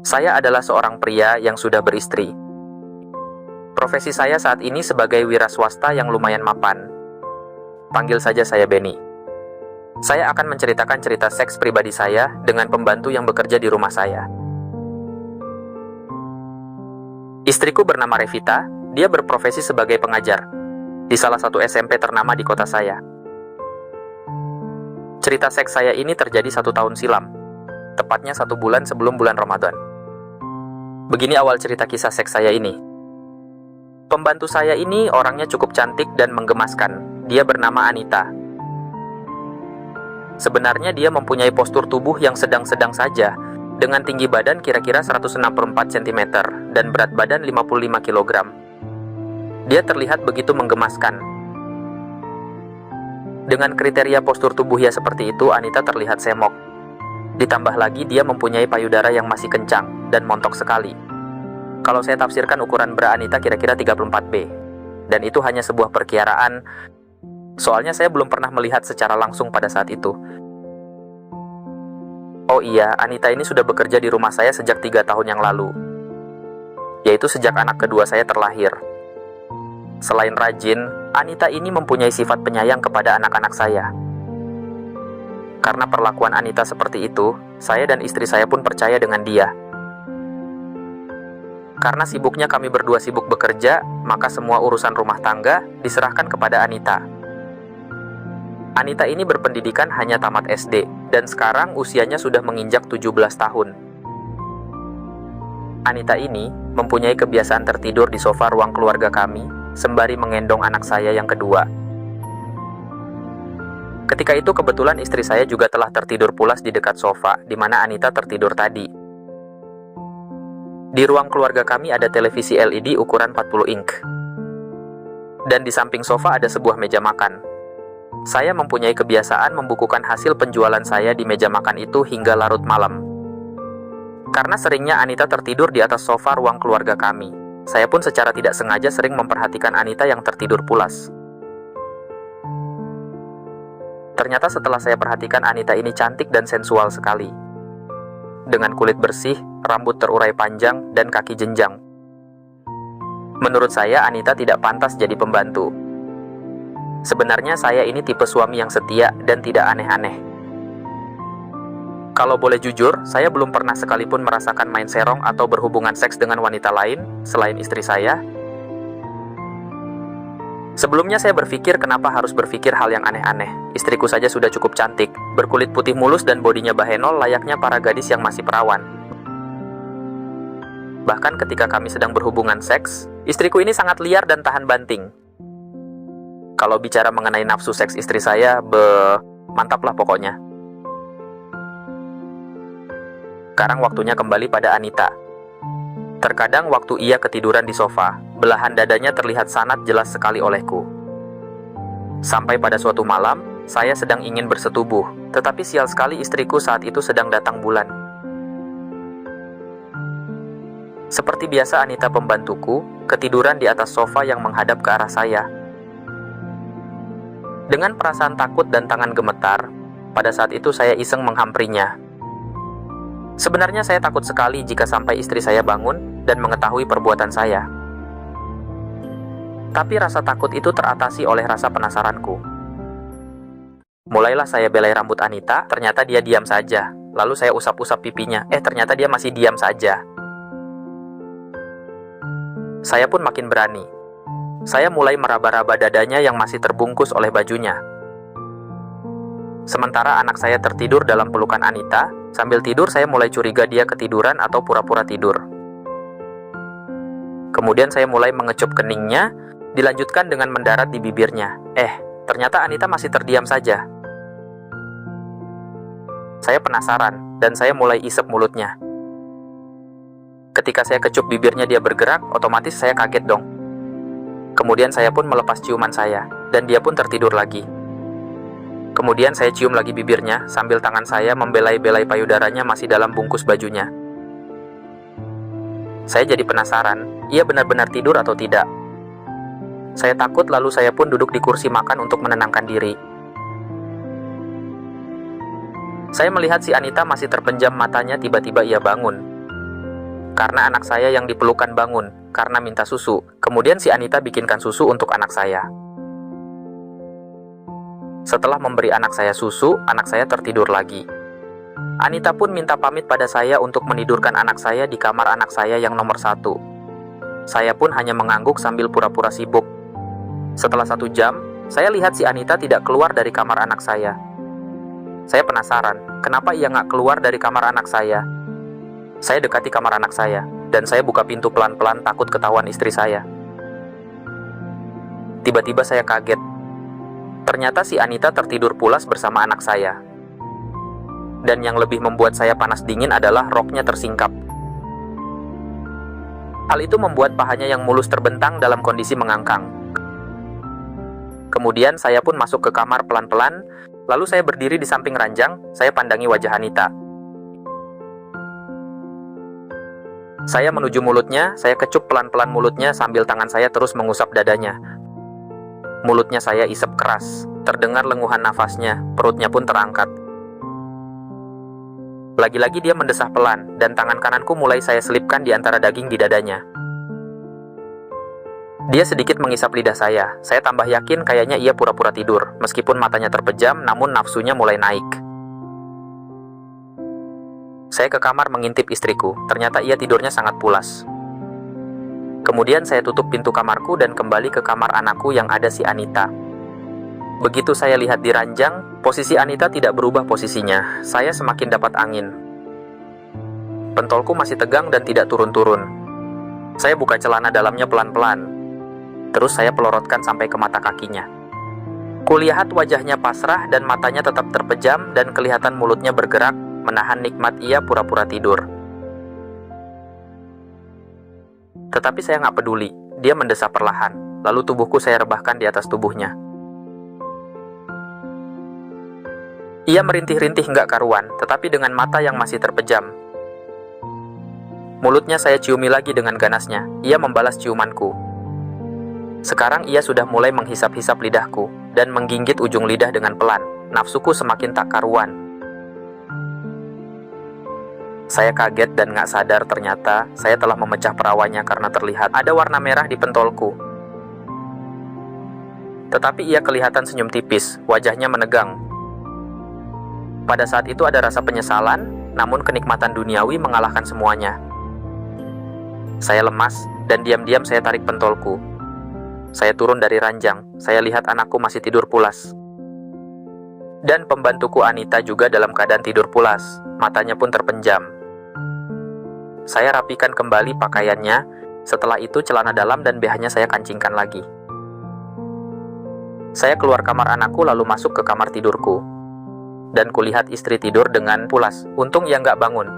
Saya adalah seorang pria yang sudah beristri. Profesi saya saat ini sebagai wira swasta yang lumayan mapan. Panggil saja saya Benny. Saya akan menceritakan cerita seks pribadi saya dengan pembantu yang bekerja di rumah saya. Istriku bernama Revita, dia berprofesi sebagai pengajar di salah satu SMP ternama di kota saya. Cerita seks saya ini terjadi 1 tahun silam, tepatnya 1 bulan sebelum bulan Ramadan. Begini awal cerita kisah seks saya ini. Pembantu saya ini orangnya cukup cantik dan menggemaskan. Dia bernama Anita. Sebenarnya dia mempunyai postur tubuh yang sedang-sedang saja, dengan tinggi badan kira-kira 164 cm dan berat badan 55 kg. Dia terlihat begitu menggemaskan. Dengan kriteria postur tubuhnya seperti itu, Anita terlihat semok. Ditambah lagi dia mempunyai payudara yang masih kencang dan montok sekali. Kalau saya tafsirkan ukuran bra Anita kira-kira 34B. Dan itu hanya sebuah perkiraan, soalnya saya belum pernah melihat secara langsung pada saat itu. Oh iya, Anita ini sudah bekerja di rumah saya sejak 3 tahun yang lalu. Yaitu sejak anak kedua saya terlahir. Selain rajin, Anita ini mempunyai sifat penyayang kepada anak-anak saya. Karena perlakuan Anita seperti itu, saya dan istri saya pun percaya dengan dia. Karena sibuknya kami berdua sibuk bekerja, maka semua urusan rumah tangga diserahkan kepada Anita. Anita ini berpendidikan hanya tamat SD, dan sekarang usianya sudah menginjak 17 tahun. Anita ini mempunyai kebiasaan tertidur di sofa ruang keluarga kami, sembari menggendong anak saya yang kedua. Ketika itu kebetulan istri saya juga telah tertidur pulas di dekat sofa, di mana Anita tertidur tadi. Di ruang keluarga kami ada televisi LED ukuran 40 inch. Dan di samping sofa ada sebuah meja makan. Saya mempunyai kebiasaan membukukan hasil penjualan saya di meja makan itu hingga larut malam. Karena seringnya Anita tertidur di atas sofa ruang keluarga kami, saya pun secara tidak sengaja sering memperhatikan Anita yang tertidur pulas. Ternyata setelah saya perhatikan Anita ini cantik dan sensual sekali. Dengan kulit bersih, rambut terurai panjang, dan kaki jenjang. Menurut saya Anita tidak pantas jadi pembantu. Sebenarnya saya ini tipe suami yang setia dan tidak aneh-aneh. Kalau boleh jujur, saya belum pernah sekalipun merasakan main serong atau berhubungan seks dengan wanita lain selain istri saya. Sebelumnya saya berpikir kenapa harus berpikir hal yang aneh-aneh. Istriku saja sudah cukup cantik, berkulit putih mulus dan bodinya bahenol layaknya para gadis yang masih perawan. Bahkan ketika kami sedang berhubungan seks, istriku ini sangat liar dan tahan banting. Kalau bicara mengenai nafsu seks istri saya, mantap lah pokoknya. Sekarang waktunya kembali pada Anita. Terkadang waktu ia ketiduran di sofa, belahan dadanya terlihat sangat jelas sekali olehku. Sampai pada suatu malam, saya sedang ingin bersetubuh, tetapi sial sekali istriku saat itu sedang datang bulan. Seperti biasa Anita pembantuku, ketiduran di atas sofa yang menghadap ke arah saya. Dengan perasaan takut dan tangan gemetar, pada saat itu saya iseng menghamprinya. Sebenarnya saya takut sekali jika sampai istri saya bangun dan mengetahui perbuatan saya. Tapi rasa takut itu teratasi oleh rasa penasaranku. Mulailah saya belai rambut Anita, ternyata dia diam saja. Lalu saya usap-usap pipinya, ternyata dia masih diam saja. Saya pun makin berani. Saya mulai meraba-raba dadanya yang masih terbungkus oleh bajunya. Sementara anak saya tertidur dalam pelukan Anita, sambil tidur saya mulai curiga dia ketiduran atau pura-pura tidur. Kemudian saya mulai mengecup keningnya, dilanjutkan dengan mendarat di bibirnya. Ternyata Anita masih terdiam saja. Saya penasaran, dan saya mulai isep mulutnya. Ketika saya kecup bibirnya dia bergerak, otomatis saya kaget dong. Kemudian saya pun melepas ciuman saya, dan dia pun tertidur lagi. Kemudian saya cium lagi bibirnya, sambil tangan saya membelai-belai payudaranya masih dalam bungkus bajunya. Saya jadi penasaran, ia benar-benar tidur atau tidak. Saya takut, lalu saya pun duduk di kursi makan untuk menenangkan diri. Saya melihat si Anita masih terpenjam matanya, tiba-tiba ia bangun. karena anak saya yang dipelukan bangun karena minta susu. Kemudian si Anita bikinkan susu untuk anak saya. Setelah memberi anak saya susu, anak saya tertidur lagi. Anita pun minta pamit pada saya untuk menidurkan anak saya di kamar anak saya yang nomor 1. Saya pun hanya mengangguk sambil pura-pura sibuk. Setelah 1 jam, saya lihat si Anita tidak keluar dari kamar anak saya. Saya penasaran, kenapa ia nggak keluar dari kamar anak saya? Saya dekati kamar anak saya, dan saya buka pintu pelan-pelan takut ketahuan istri saya. Tiba-tiba saya kaget. Ternyata si Anita tertidur pulas bersama anak saya. Dan yang lebih membuat saya panas dingin adalah roknya tersingkap. Hal itu membuat pahanya yang mulus terbentang dalam kondisi mengangkang. Kemudian saya pun masuk ke kamar pelan-pelan, lalu saya berdiri di samping ranjang, saya pandangi wajah Anita. Saya menuju mulutnya, saya kecup pelan-pelan mulutnya sambil tangan saya terus mengusap dadanya. Mulutnya saya isep keras, terdengar lenguhan nafasnya, perutnya pun terangkat. Lagi-lagi dia mendesah pelan, dan tangan kananku mulai saya selipkan di antara daging di dadanya. Dia sedikit mengisap lidah saya tambah yakin kayaknya ia pura-pura tidur, meskipun matanya terpejam, namun nafsunya mulai naik. Saya ke kamar mengintip istriku, ternyata ia tidurnya sangat pulas. Kemudian saya tutup pintu kamarku dan kembali ke kamar anakku yang ada si Anita. Begitu saya lihat di ranjang, posisi Anita tidak berubah posisinya. Saya semakin dapat angin. Pentolku masih tegang dan tidak turun-turun. Saya buka celana dalamnya pelan-pelan. Terus saya pelorotkan sampai ke mata kakinya. Kulihat wajahnya pasrah dan matanya tetap terpejam dan kelihatan mulutnya bergerak, menahan nikmat ia pura-pura tidur. Tetapi saya nggak peduli, dia mendesah perlahan, lalu tubuhku saya rebahkan di atas tubuhnya. Ia merintih-rintih nggak karuan, tetapi dengan mata yang masih terpejam. Mulutnya saya ciumi lagi dengan ganasnya, ia membalas ciumanku. Sekarang ia sudah mulai menghisap-hisap lidahku, dan menggigit ujung lidah dengan pelan. Nafsuku semakin tak karuan. Saya kaget dan gak sadar ternyata saya telah memecah perawannya karena terlihat ada warna merah di pentolku. Tetapi ia kelihatan senyum tipis, wajahnya menegang. Pada saat itu ada rasa penyesalan, namun kenikmatan duniawi mengalahkan semuanya. Saya lemas, dan diam-diam saya tarik pentolku. Saya turun dari ranjang, saya lihat anakku masih tidur pulas. Dan pembantuku Anita juga dalam keadaan tidur pulas, matanya pun terpenjam. Saya rapikan kembali pakaiannya, setelah itu celana dalam dan BH-nya saya kancingkan lagi. Saya keluar kamar anakku lalu masuk ke kamar tidurku. Dan kulihat istri tidur dengan pulas, untung ia nggak bangun.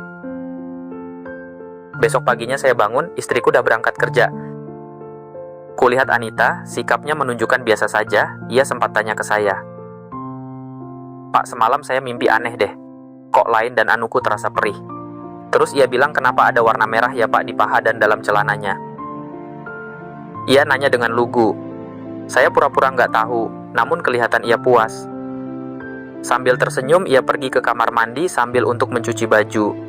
Besok paginya saya bangun, istriku udah berangkat kerja. Kulihat Anita, sikapnya menunjukkan biasa saja, ia sempat tanya ke saya. Pak, semalam saya mimpi aneh deh. Kok lain dan anuku terasa perih. Terus ia bilang kenapa ada warna merah ya Pak di paha dan dalam celananya. Ia nanya dengan lugu. Saya pura-pura nggak tahu, namun kelihatan ia puas. Sambil tersenyum, ia pergi ke kamar mandi sambil untuk mencuci baju.